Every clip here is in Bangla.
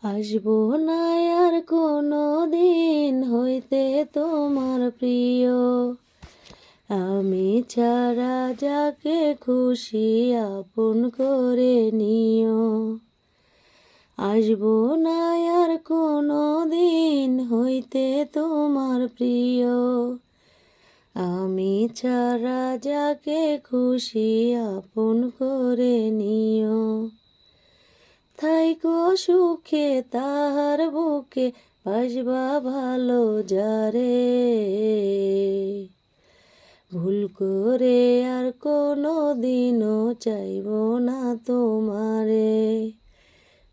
আসবো না আর কোনো দিন হইতে তোমার প্রিয়, আমি ছাড়া যাকে খুশি আপন করে নিও। আসবো না আর কোনো দিন হইতে তোমার প্রিয়, আমি ছাড়া যাকে খুশি আপন করে নিও। থাইকো সুখে তাহার বুকে বাসবা ভালো যারে, ভুল করে আর কোনো দিনও চাইব না তোমারে,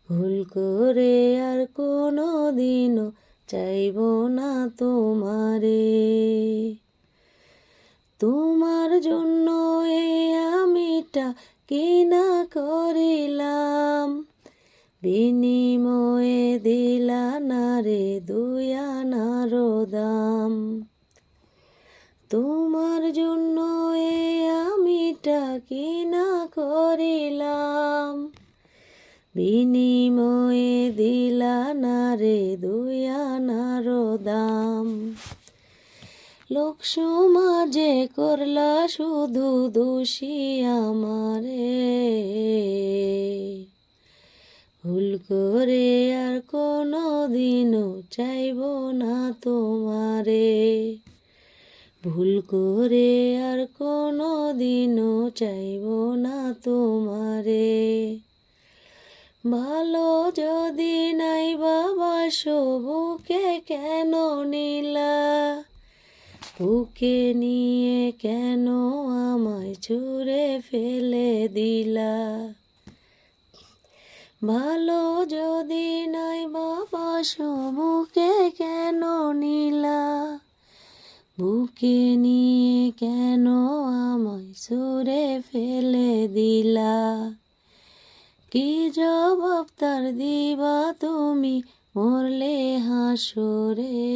ভুল করে আর কোনো দিনও চাইব না তোমারে। তোমার জন্য এই আমিটা কিনা করিলাম, বিনিময়ে দিলা না রে দুই আনার দাম। তোমার জন্য এই আমিটা কিনা করিলাম, বিনিময়ে দিলা না রে দুই আনার দাম। লোক সমাজে করলা শুধু দোষী আমারে, ভুল করে আর কোনো দিনও চাইব না তোমারে, ভুল করে আর কোনো দিনও চাইব না তোমারে। ভালো যদি নাই বাবা বুকে কেন নিলা, বুকে নিয়ে কেন আমায় ছুঁড়ে ফেলে দিলা। ভালো যদি নাই বাবা বুকে কেন নিলা, বুকে নিয়ে কেন আমায় ছুঁড়ে ফেলে দিলা। কি জবাব তার দিবা তুমি মরলে হাসরে,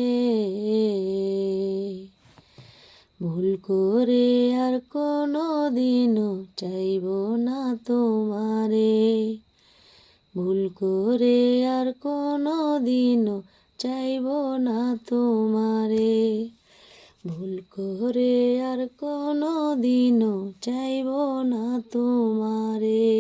ভুল করে আর কোনো দিনও চাইব না তোমারে, ভুল করে আর কোনো দিনও চাইব না তোমারে, ভুল করে আর কোনো দিনও চাইব না তোমারে।